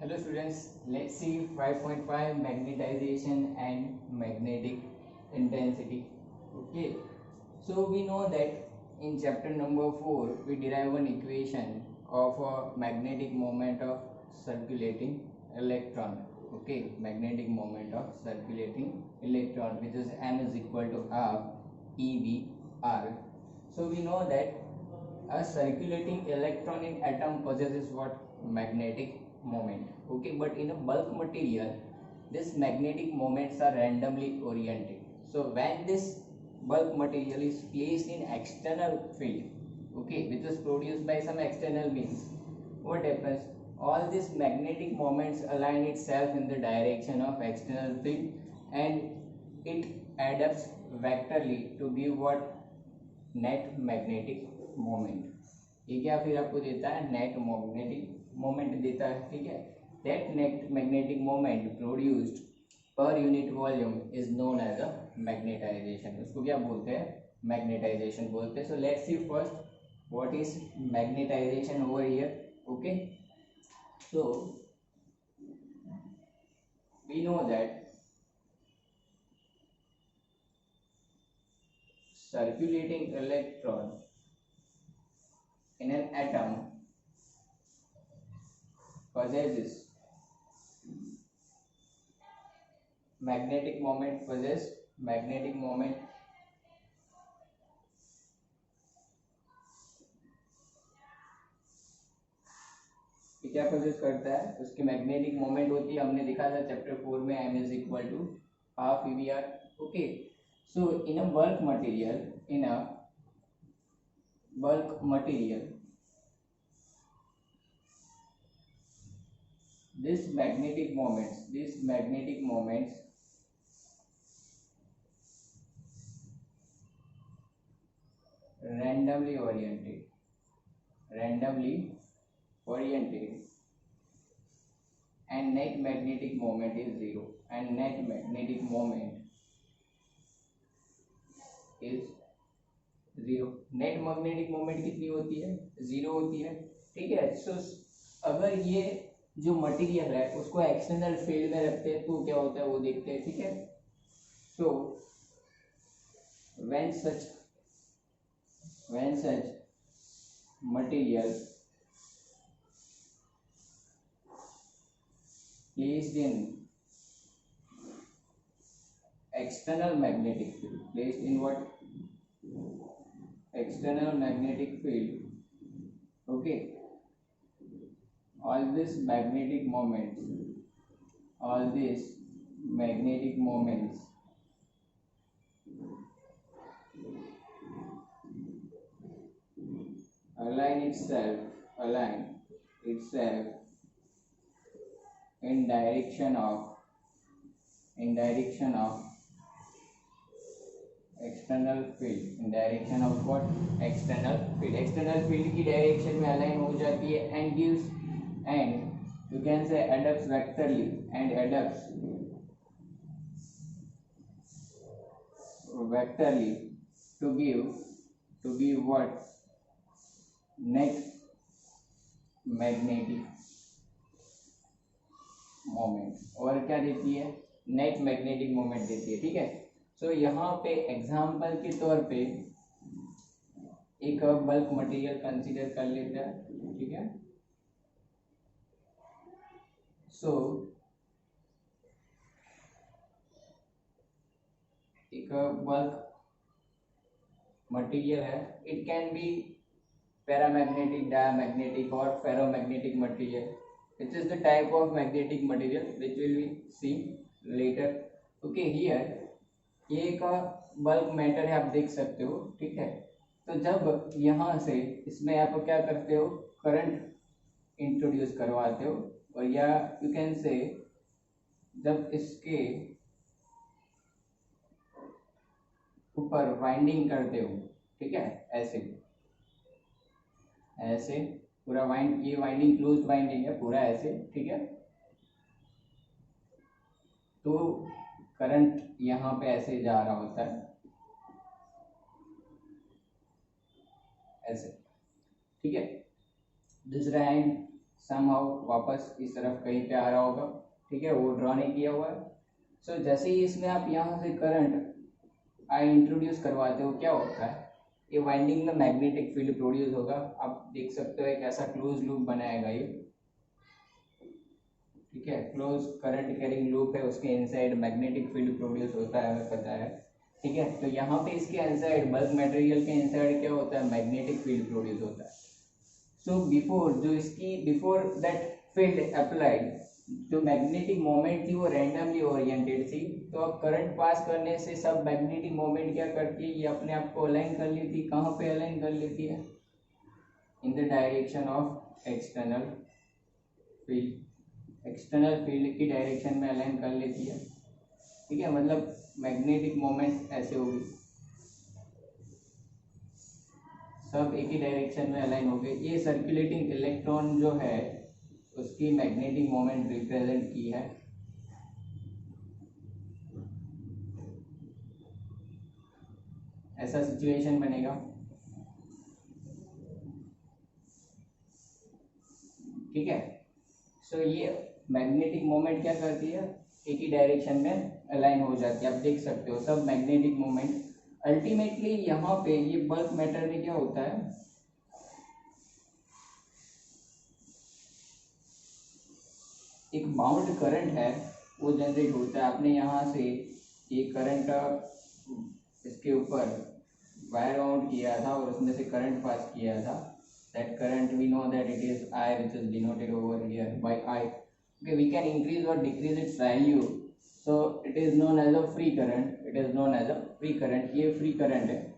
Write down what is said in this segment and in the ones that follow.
Hello students, let's see 5.5 magnetization and magnetic intensity. Okay, so we know that in chapter number 4 we derive an equation of a magnetic moment of circulating electron. Okay, magnetic moment of circulating electron, which is m is equal to half EV/r. So we know that a circulating electron in atom possesses what? Magnetic moment. Okay, but in a bulk material these magnetic moments are randomly oriented. So when this bulk material is placed in external field, okay, which is produced by some external means, what happens? All these magnetic moments align itself in the direction of external field and it adapts vectorly to give what? Net magnetic moment. ये क्या फिर आपको देता है? Net magnetic moment देता है. ठीक है, that net magnetic moment produced per unit volume is known as a magnetisation. उसको क्या बोलते हैं? मैग्नेटाइजेशन बोलते हैं. So let's see first what is magnetisation over here. Okay, so we know that circulating electron in an atom possesses magnetic moment, possess magnetic moment क्या poses करता है? उसकी मैग्नेटिक मोमेंट होती है, हमने देखा था चैप्टर 4 में, m is equal to half EV/r. Okay, so in a bulk material these magnetic moments randomly oriented and net magnetic moment is zero, and net magnetic moment is zero. Net magnetic moment कितनी होती है? Zero होती है. ठीक है, सो अगर ये जो मटेरियल है उसको एक्सटर्नल फील्ड में रखते हैं तो क्या होता है वो देखते हैं. ठीक है, so when such material placed in external magnetic field, placed in what? External magnetic field. Okay, all these magnetic moments align itself in direction of external field. In direction of what? External field. External field की direction में align हो जाती है and gives, and you can say adapts vectorly, and adapts vectorly to give what? Net magnetic moment. और क्या देती है? Net magnetic moment देती है. ठीक है, सो यहाँ पे एग्जाम्पल के तौर पे एक बल्क मटेरियल कंसीडर कर लेते हैं. ठीक है, सो एक बल्क मटेरियल है. It can be paramagnetic, diamagnetic और ferromagnetic material. which is the type of magnetic material which will be seen later. Okay, here ये एक बल्क मैटर है, आप देख सकते हो. ठीक है, तो जब यहाँ से इसमें आप क्या करते हो? करंट इंट्रोड्यूस करवाते हो, और या यू कैन से जब इसके ऊपर वाइंडिंग करते हो. ठीक है, ऐसे पूरा ये वाइंडिंग क्लोज्ड वाइंडिंग है पूरा ऐसे. ठीक है, तो करंट यहाँ पे ऐसे जा रहा होता है ऐसे. ठीक है, दूसरा एंड समहाउ वापस इस तरफ कहीं पे आ रहा होगा, ठीक है, वो ड्रॉ नहीं किया हुआ है। सो जैसे ही इसमें आप यहाँ से करंट इंट्रोड्यूस करवाते हो, क्या होता है, ये वाइंडिंग में मैग्नेटिक फील्ड प्रोड्यूस होगा। आप देख सकते हो एक ऐसा क्लोज लूप बनाएगा ये, ठीक है, क्लोज करंट कैरिंग लूप है, उसके इनसाइड मैग्नेटिक फील्ड प्रोड्यूस होता है, हमें पता है, ठीक है। तो यहाँ पे इसके इनसाइड बल्क मटेरियल के इनसाइड क्या होता है, मैग्नेटिक फील्ड प्रोड्यूस होता है। So before that field applied, जो मैग्नेटिक मोमेंट थी वो रैंडमली ओरिएंटेड थी। तो अब करंट पास करने से सब मैग्नेटिक मोमेंट क्या करती है, ये अपने आप को अलाइन कर लेती है। कहाँ पे अलाइन कर लेती है, in the direction of external field, external field की डायरेक्शन में अलाइन कर लेती है, ठीक है। मतलब मैग्नेटिक मोमेंट ऐसे होगी, सब एक ही डायरेक्शन में अलाइन हो गए। ये सर्कुलेटिंग इलेक्ट्रॉन जो है उसकी मैग्नेटिक मोमेंट रिप्रेजेंट की है। ऐसा सिचुएशन बनेगा, ठीक है। सो ये मैग्नेटिक मोमेंट क्या करती है, एक ही डायरेक्शन में अलाइन हो जाती है। आप देख सकते हो सब मैग्नेटिक मोमेंट अल्टीमेटली यहाँ पे ये बल्क मैटर में क्या होता है, एक बाउंड करंट है वो जनरेट होता है। आपने यहाँ से ये करंट इसके ऊपर वायर माउंट किया था और उसमें से करंट पास किया था। That current we know that it is I, which is denoted over here by I. Okay, we can increase और decrease its value, so it is known as a free current, it is known as a free current. ये free current है।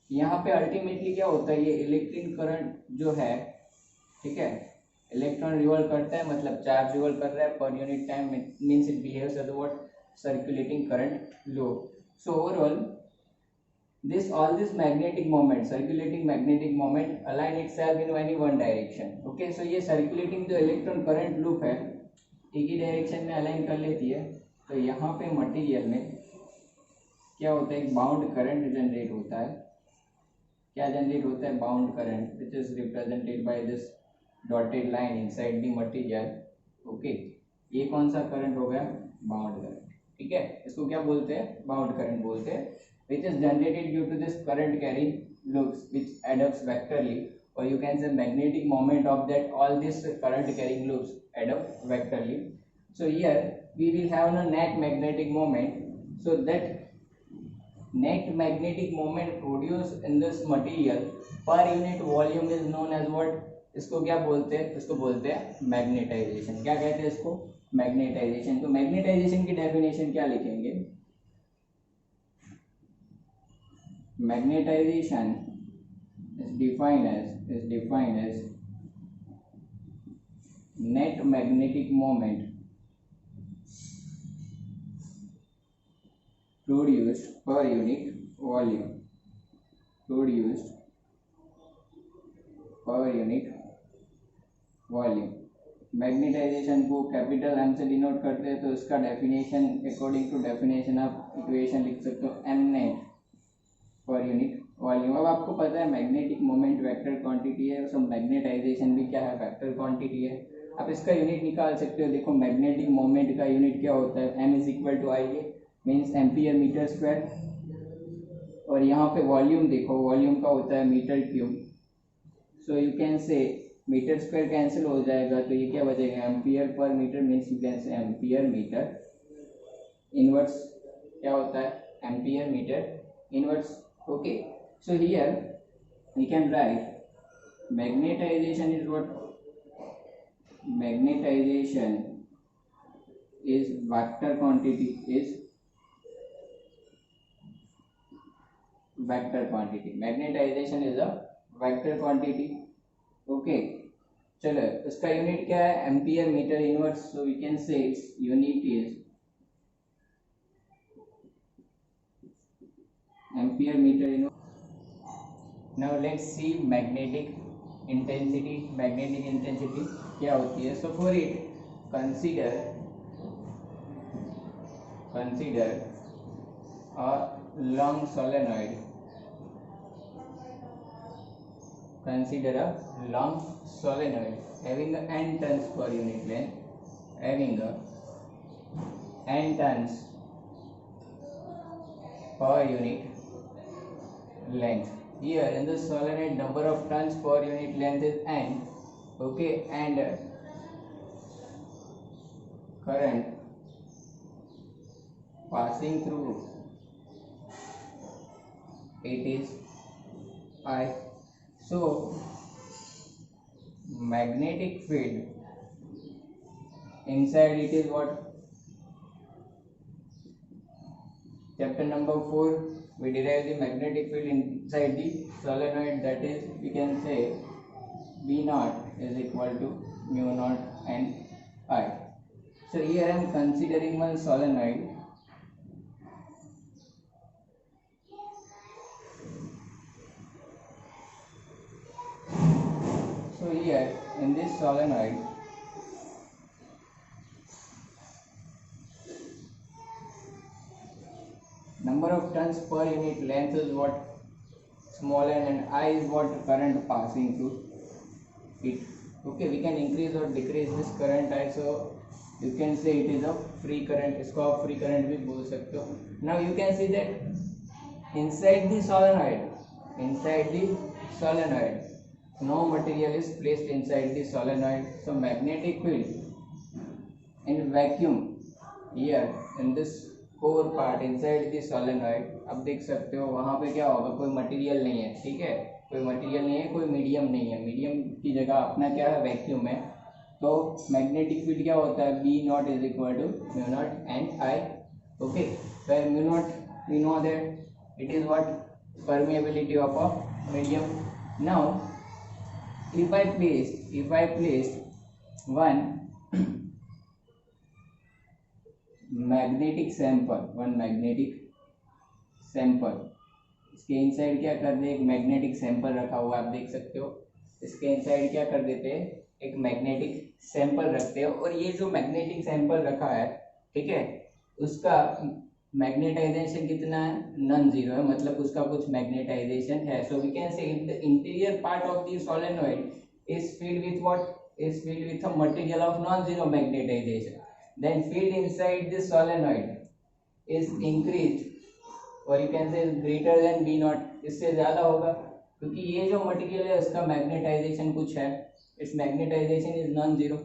यहाँ पे ultimately क्या होता है, ये electric current जो है, ठीक है, इलेक्ट्रॉन रिवॉल्व करता है, मतलब चार्ज रिवॉल्व कर रहा है per unit time, means it behaves as what, circulating current loop. So overall all this magnetic moment, circulating magnetic moment align itself in any one direction. Okay, so ये circulating जो electron current loop है एक ही direction में align कर लेती है। तो यहाँ पे मटेरियल में क्या होता है, एक बाउंड करंट जनरेट होता है। क्या जनरेट होता है, bound current, which is represented by this dotted line inside the material. Okay, ये कौन सा करंट हो गया, बाउंड करंट, ठीक है। इसको क्या बोलते हैं, बाउंड करंट बोलते हैं, which is generated due to this current carrying loops which adapts vectorly, or you can say magnetic moment of that all this current carrying loops adapt vectorly. So here we will have a net magnetic moment. So that net magnetic moment produced in this material per unit volume is known as what, इसको क्या बोलते हैं, इसको बोलते हैं magnetisation. क्या कहते हैं इसको, मैग्नेटाइजेशन। तो मैग्नेटाइजेशन की डेफिनेशन क्या लिखेंगे, magnetization is defined as net magnetic moment produced per unit volume, produced per unit volume। Magnetisation को कैपिटल एम से डिनोट करते हैं, तो इसका डेफिनेशन अकॉर्डिंग टू डेफिनेशन आप इक्वेशन लिख सकते हो, M net per unit volume. अब आपको पता है मैग्नेटिक मोमेंट वेक्टर क्वांटिटी है, सब मैग्नेटाइजेशन भी क्या है, वेक्टर क्वांटिटी है। आप इसका यूनिट निकाल सकते हो। देखो मैग्नेटिक मोमेंट का यूनिट क्या होता है, m is equal to I, means ampere metre square. और यहाँ पे वॉल्यूम देखो, वॉल्यूम का होता है metre cube. So you can say metre square cancel हो जाएगा, तो ये क्या बचेगा, ampere per metre, means you can say ampere metre inverse, क्या होता है, ampere metre inverse. Okay, so here we can write magnetization is what, magnetization is vector quantity, is vector quantity, magnetization is a vector quantity। Okay, चलो इसका unit क्या है, ampere metre inverse. so we can say its unit is ampere metre inverse. Now let's see magnetic intensity। magnetic intensity क्या होती है, so for it consider a long solenoid, consider a long solenoid having a n turns per unit length, having a n turns per unit length. Here in the solenoid, number of turns per unit length is n, okay, and current passing through it is I. So magnetic field inside it is what? Chapter number 4 we derive the magnetic field inside the solenoid, that is we can say B naught is equal to mu naught and I. So here I am considering one solenoid. So here in this solenoid, number of turns per unit length is what? Small n, and I is what? Current passing through it. Okay, we can increase or decrease this current I, so you can say it is a free current. इसको आप free current भी बोल सकते हो. Now you can see that inside the solenoid, no material is placed inside the solenoid. So magnetic field in vacuum here in this core part inside the solenoid, अब देख सकते हो वहां पे क्या होगा? कोई मटेरियल नहीं है, ठीक है, कोई मटेरियल नहीं है, कोई मीडियम नहीं है. मीडियम की जगह अपना क्या है? वैक्यूम है. तो मैग्नेटिक फील्ड क्या होता है? B naught is equal to mu naught and I. Okay, where mu naught we know that it is what? Permeability of a medium. Now if I placed one magnetic sample, इसके inside क्या कर दे? एक magnetic sample रखा हुआ आप देख सकते हो. इसके इनसाइड क्या कर देते हैं? एक मैग्नेटिक सैंपल रखते हैं. और ये जो मैग्नेटिक सैंपल रखा है, ठीक है, उसका मैग्नेटाइजेशन कितना है? नॉन जीरो है, मतलब उसका कुछ मैग्नेटाइजेशन है. So we can say if the interior part of the solenoid is filled with what? Is filled with a material of non zero magnetization, then field inside the solenoid is increased, और you can say greater than B naught. इससे ज्यादा होगा क्योंकि ये जो material है उसका magnetisation कुछ है, it's magnetization is non zero.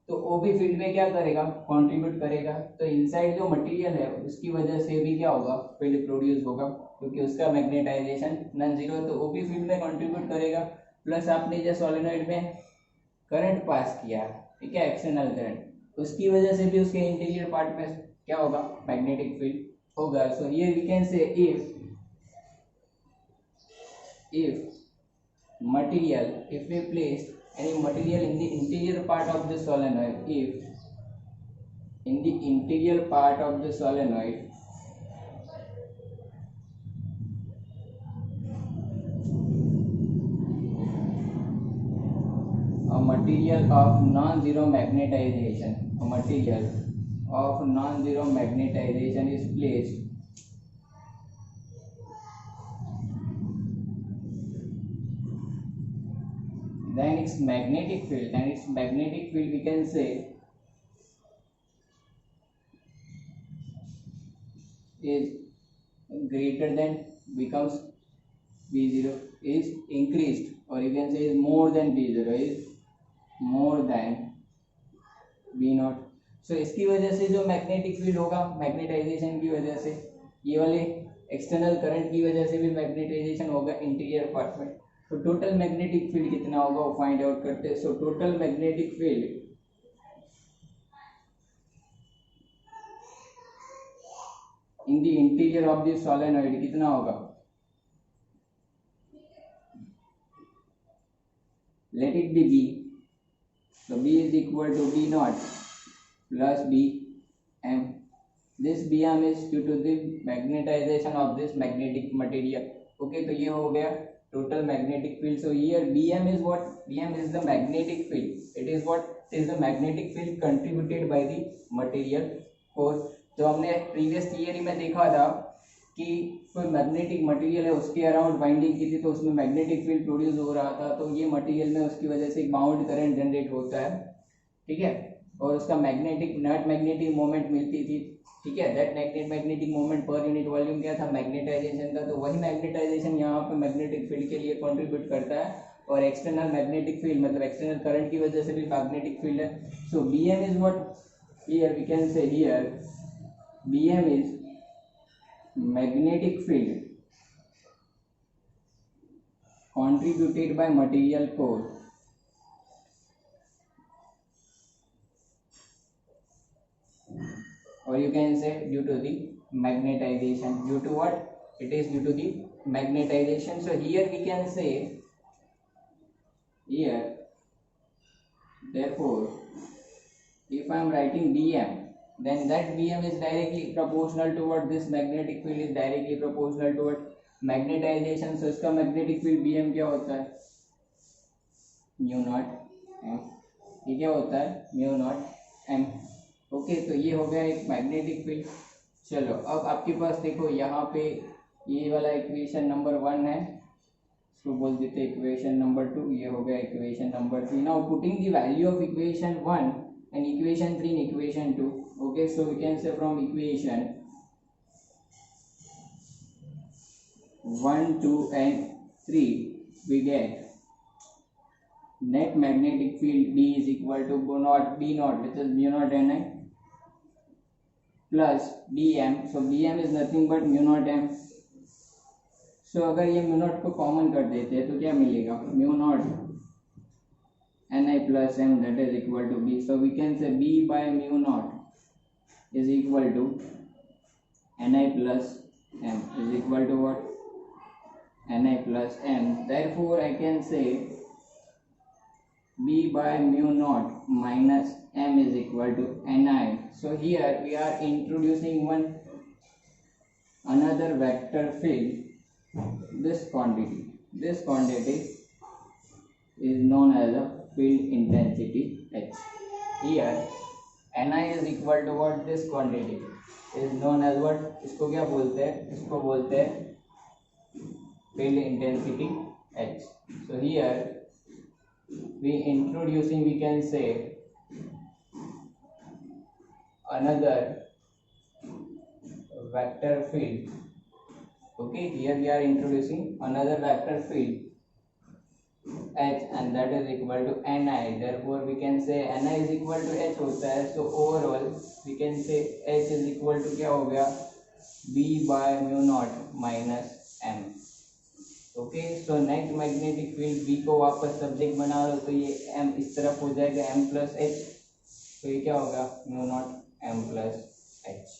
तो ओ भी फील्ड में क्या करेगा? कंट्रीब्यूट करेगा. तो इनसाइड जो मटेरियल है उसकी वजह से भी क्या होगा? फील्ड प्रोड्यूस होगा क्योंकि उसका मैग्नेटाइजेशन नॉन जीरो. तो ओ भी फील्ड में कंट्रीब्यूट करेगा. प्लस आपने जो सोलेनॉइड में करंट पास किया, ठीक है, एक्सटर्नल करंट, उसकी वजह से भी उसके इंटीरियर पार्ट में क्या होगा? मैग्नेटिक फील्ड होगा. So here we can say if we place any material in the interior part of the solenoid, if in the interior part of the solenoid a material of non-zero magnetization is placed, then its magnetic field we can say is greater than, becomes B0, is increased, or you can say is more than B0, is more than B0. सो इसकी वजह से जो magnetic field होगा, magnetisation की वजह से, ये वाले एक्सटर्नल करंट की वजह से भी मैग्नेटाइजेशन होगा इंटीरियर पार्ट में. तो टोटल मैग्नेटिक फील्ड कितना होगा वो फाइंड आउट करते हैं. So total magnetic field in the interior of the solenoid कितना होगा? Let it be B. So B is equal to B naught plus Bm. This Bm is due to the magnetization of this magnetic material. Okay, तो ये हो गया total magnetic field. So here Bm is what? Bm is the magnetic field. It is what? It is the magnetic field contributed by the material core. तो हमने previous theory में देखा था कि कोई मैग्नेटिक मटेरियल है उसके अराउंड बाइंडिंग की थी तो उसमें मैग्नेटिक फील्ड प्रोड्यूस हो रहा था, तो ये मटेरियल में उसकी वजह से एक बाउंड करंट जनरेट होता है, ठीक है, और उसका नेट मैग्नेटिक मोमेंट मिलती थी, ठीक है। दैट मैग्नेटिक मोमेंट पर यूनिट वॉल्यूम क्या था, मैग्नेटाइजेशन का, तो वही मैग्नेटाइजेशन यहाँ पे मैग्नेटिक फील्ड के लिए कंट्रीब्यूट करता है, और एक्सटर्नल मैग्नेटिक फील्ड मतलब एक्सटर्नल करंट की वजह से भी मैग्नेटिक फील्ड है। So Bm is what, here we can say here Bm is magnetic field contributed by material core, or you can say due to the magnetization. Due to what? It is due to the magnetization. So here we can say here, therefore if I am writing Bm, then that Bm is directly proportional to what, this magnetic field is directly proportional to what, magnetization. So इसका magnetic field Bm क्या होता है, mu naught m, ये क्या होता है, mu naught m। Okay, तो ये हो गया एक मैग्नेटिक फील्ड। चलो अब आपके पास देखो यहाँ पे ये वाला इक्वेशन नंबर 1 है, इसको बोल देते इक्वेशन नंबर 2, ये हो गया equation number 3। Now putting the value of equation 1 and equation 3 in equation 2, okay, so we can say from equation 1, 2 and 3 we get net magnetic field B is equal to B naught which is mu naught Ni plus Bm, so Bm is nothing but mu naught m। so अगर ये mu naught को common कर देते हैं तो क्या मिलेगा, mu naught Ni plus m, that is equal to B। so we can say B by mu naught is equal to Ni plus m is equal to what, Ni plus m। therefore I can say B by mu naught minus m is equal to Ni। so here we are introducing another vector field, this quantity is known as a field intensity H। here Ni is equal to what, this quantity is known as what, इसको क्या बोलते हैं, इसको बोलते हैं field intensity H। so here we can say another vector field, okay, here we are introducing another vector field H and that is equal to Ni। therefore we can say Ni is equal to H होता है, so overall we can say H is equal to क्या हो गया, B by mu naught minus m। Okay, so net magnetic field B को वापस subject बना लो तो ये m इस तरफ हो जाएगा m प्लस h, तो ये क्या होगा, mu naught m plus h।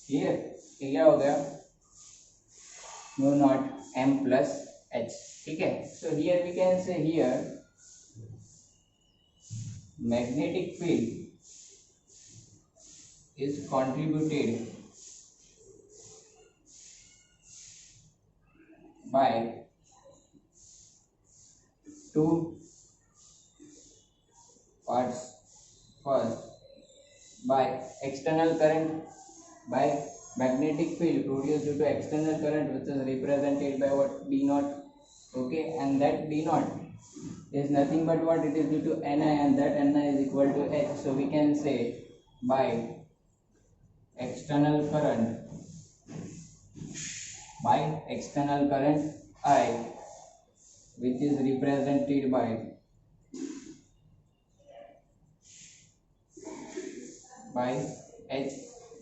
ठीक है, ये क्या हो गया, mu naught m plus h। ठीक है, so here we can say here magnetic field is contributed by two parts. First, by external current, by magnetic field produced due to external current, which is represented by what, B naught. Okay, and that B naught is nothing but what, it is due to Ni, and that Ni is equal to H. So we can say by external current I, which is represented by H,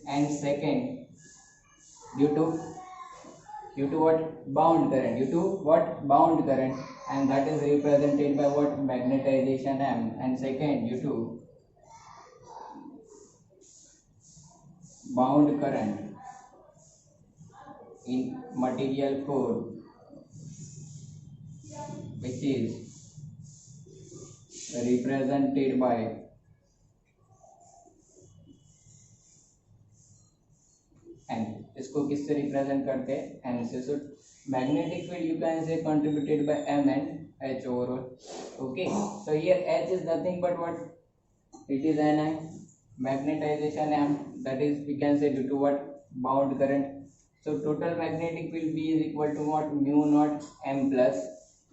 and second, due to what, bound current, and that is represented by what, magnetization M, and second, due to bound current in material core, which is represented by N। इसको किससे represent करते हैं, N से। So magnetic field you can से contributed bye M and H overall। Okay, so here H is nothing but what, it is Ni, magnetization M, that is we can say due to what, bound current। So total magnetic field B is equal to what? Mu naught M plus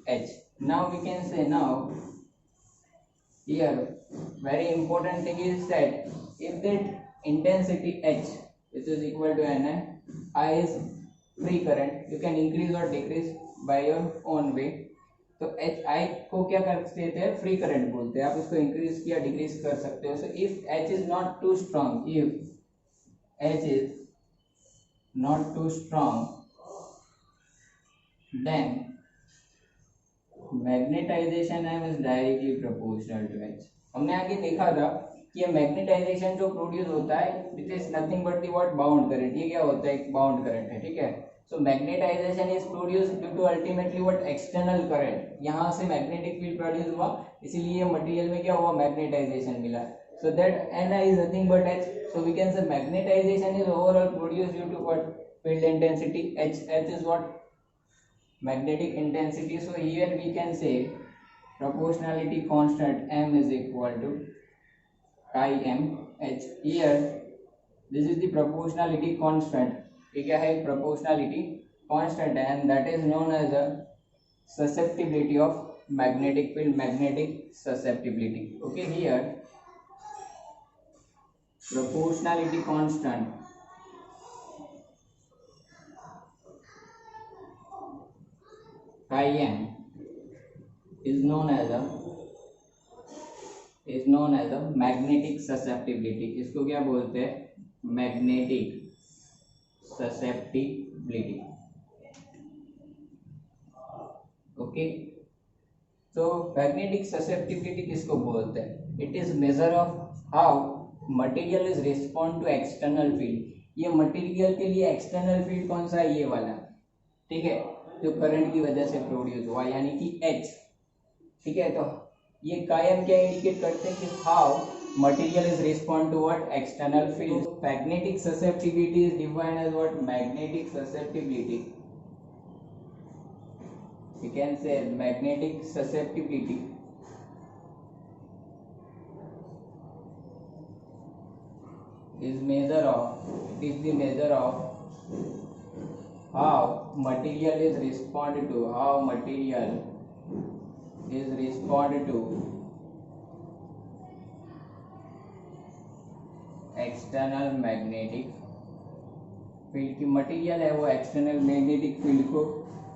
H. Now we can say, now here very important thing is that if that intensity H, which is equal to Ni, I is free current, you can increase or decrease by your own way. तो H I को क्या कर सकते हैं? Free current बोलते हैं. आप उसको इंक्रीज या डिक्रीज कर सकते हो. So if H is not too strong, if H is not too strong, then magnetisation M is directly proportional to H. हमने आगे देखा था कि ये मैग्नेटाइजेशन जो प्रोड्यूस होता है, it is nothing but the what? Bound current. ये क्या होता है? एक बाउंड करंट है. ठीक है. So magnetization is produced due to ultimately what? External current. यहाँ से magnetic field produce हुआ, इसीलिए मटेरियल में क्या हुआ? Magnetization मिला. So that Ni is nothing but H. So we can say magnetization is overall produced due to what? Field intensity. H is what? Magnetic intensity. So here we can say proportionality constant M is equal to chi m H. Here this is the proportionality constant. ये क्या है? Proportionality constant है, and that is known as a susceptibility of magnetic field, magnetic susceptibility. Okay, here proportionality constant chi m is known as a magnetic susceptibility. इसको क्या बोलते हैं? Magnetic susceptibility. Okay, so magnetic susceptibility किसको बोलते हैं? It is measure of how material is respond to external field. ये material के लिए एक्सटर्नल फील्ड कौन सा है? ये वाला. ठीक है, जो करंट की वजह से प्रोड्यूस हुआ, यानी कि H. ठीक है, तो ये कायम क्या इंडिकेट करते हैं कि how material is respond to what? External field. So, magnetic susceptibility is defined as what? Magnetic susceptibility. We can say magnetic susceptibility is the measure of how material is responded to, external magnetic field. की material है वो external magnetic field को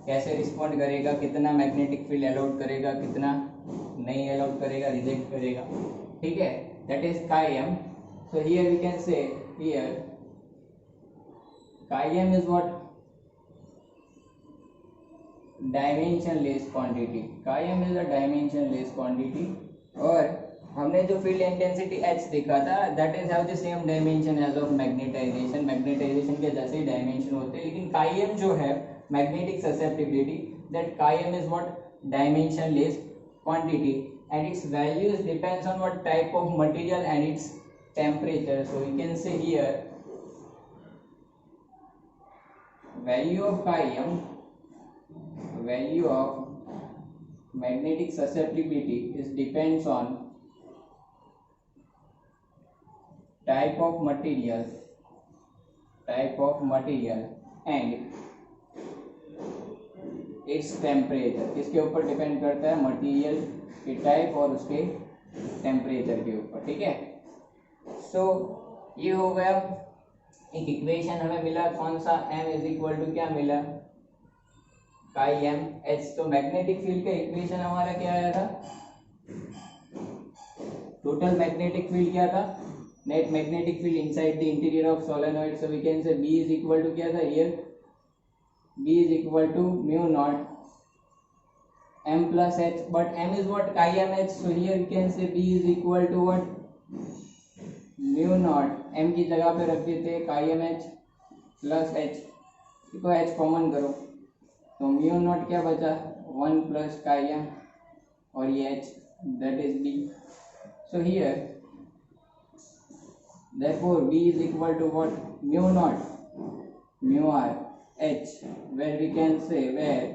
कैसे respond करेगा, कितना magnetic field allowed करेगा, कितना नहीं अलाउड करेगा, रिजेक्ट करेगा. ठीक है, that is chi M. So here we can say, here chi M is what? Dimensionless quantity. Chi M is a dimensionless quantity. और हमने जो फील्ड इंटेंसिटी H देखा था, that is have the same dimension as of magnetisation. Magnetisation के जैसे ही dimension होते हैं, लेकिन chi m जो है magnetic susceptibility, that chi m is what? Dimensionless quantity, and its values depends on what type of material and its temperature. So we can say here value of chi m, value of magnetic susceptibility is depends on type of material and its temperature. इसके ऊपर depend करता है material के type और उसके temperature के ऊपर. ठीक है, सो ये हो गया एक इक्वेशन हमें मिला. कौन सा? m इज इक्वल टू क्या मिला? chi m h. तो मैग्नेटिक फील्ड का इक्वेशन हमारा क्या आया था? टोटल मैग्नेटिक फील्ड क्या था? net magnetic field inside the interior of solenoid. So we can say B is equal to क्या था? here B is equal to mu naught M plus H, but M is what? chi m H. So here we can say B is equal to what? mu naught M की जगह पे रख देते हैं chi m H plus H. इसको H common करो तो mu naught क्या बचा? 1 plus chi m और ये H, that is B. So here therefore B is equal to what? Mu naught mu r H, where we can say where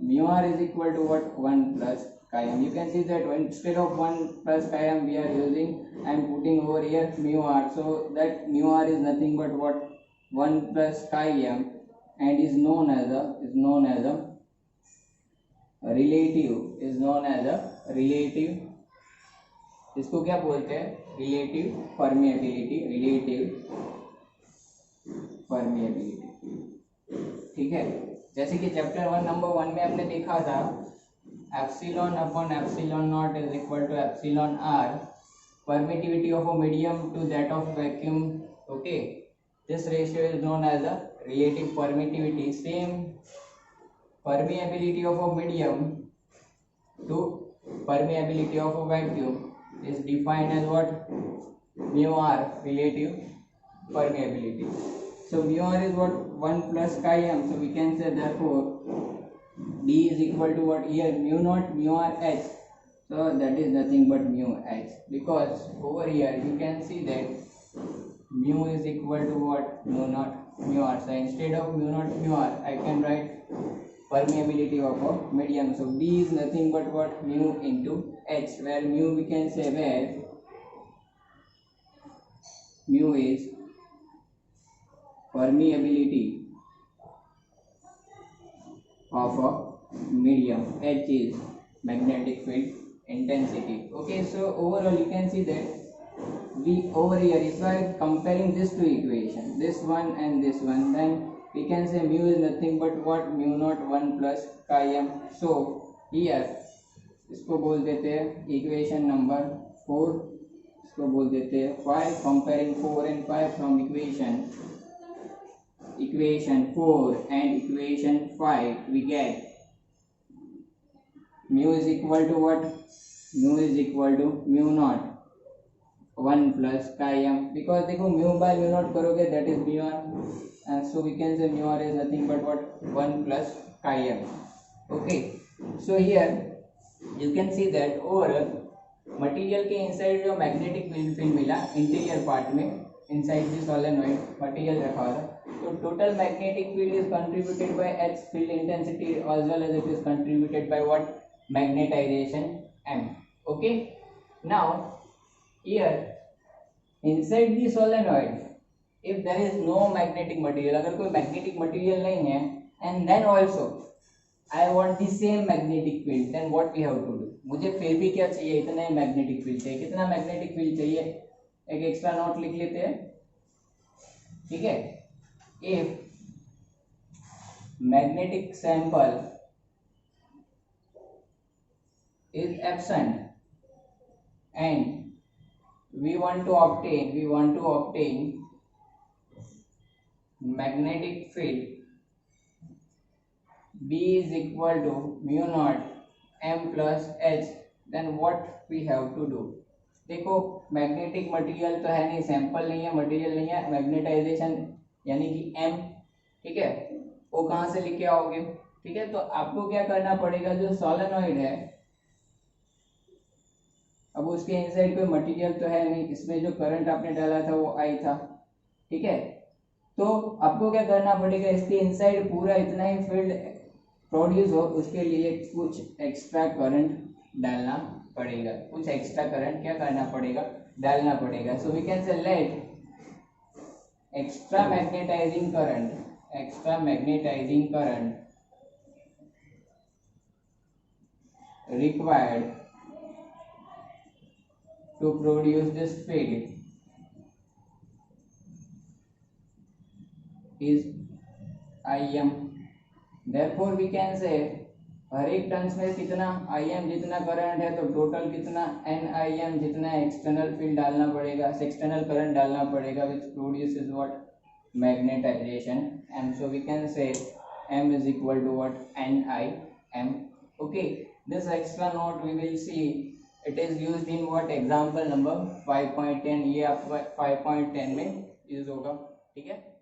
mu r is equal to what? 1 plus chi m. You can see that instead of 1 plus chi m we are using, I am putting over here mu r, so that mu r is nothing but what? 1 plus chi m and is known as a relative, इसको क्या बोलते हैं, relative permeability, ठीक है। जैसे कि chapter 1 number 1 में हमने देखा था epsilon upon epsilon naught is equal to epsilon R, permittivity of a medium to that of vacuum, okay, this ratio is known as a relative permittivity. Same permeability of a medium to permeability of a vacuum is defined as what, mu r, relative permeability. So mu r is what, 1 plus chi m, so we can say therefore d is equal to what, here mu naught mu r h, so that is nothing but mu h, because over here you can see that mu is equal to what, mu naught mu r. So instead of mu naught mu r I can write permeability of a medium. So d is nothing but what, mu into h, where mu we can say, where mu is permeability of a medium, h is magnetic field intensity. Okay, so overall you can see that we over here, if I am comparing this two equation, this one and this one, then we can say mu is nothing but what, mu naught 1 plus chi m. So here इसको बोल देते हैं equation number 4, इसको बोल देते हैं 5. Comparing 4 and 5 from equation 4 and equation 5, we get mu is equal to what, mu is equal to mu naught 1 plus chi m, because देखो mu by mu naught करोगे that is mu r, and so we can say mu r is nothing but what, 1 plus chi m. Okay, so here you can see that overall material के inside जो magnetic field मिला interior part में, inside the solenoid material रखा हुआ था, तो total magnetic field is contributed bye h field intensity as well as it is contributed by what, magnetization m. Okay, now here inside the solenoid if there is no magnetic material, अगर कोई magnetic material नहीं है, and then also I want the same magnetic field, then what we have to do, मुझे फिर भी क्या चाहिए, इतना ही मैग्नेटिक फील्ड चाहिए. कितना मैग्नेटिक फील्ड चाहिए, एक एक्स्ट्रा नोट लिख लेते हैं, ठीक है. If magnetic sample is absent and we want to obtain magnetic field B is equal to mu naught m plus h, then what we have to do. देखो magnetic material तो है नहीं, sample नहीं है, मटेरियल नहीं है, magnetisation यानी कि m, ठीक है, वो कहाँ से लेके आओगे, ठीक है. तो आपको क्या करना पड़ेगा, जो सोलेनॉइड है, अब उसके इनसाइड कोई मटेरियल तो है नहीं, इसमें जो करंट आपने डाला था वो आई था, ठीक है. तो आपको क्या करना पड़ेगा, इसके इनसाइड पूरा इतना ही फील्ड प्रोड्यूस हो, उसके लिए कुछ एक्स्ट्रा करंट डालना पड़ेगा, कुछ एक्स्ट्रा करंट क्या करना पड़ेगा, डालना पड़ेगा. So we can say let extra magnetising current required to produce this field is Im. Therefore we can say हर एक टर्न्स में कितना Im जितना करंट है, तो टोटल कितना NIm जितना एक्सटर्नल फील्ड डालना पड़ेगा, एक्सटर्नल करंट डालना पड़ेगा, which produces what, magnetization m. So we can say m is equal to what, NIm. Okay, this extra note we will see it is used in what, example number 5.10, ये आपका 5.10 में use होगा, ठीक है.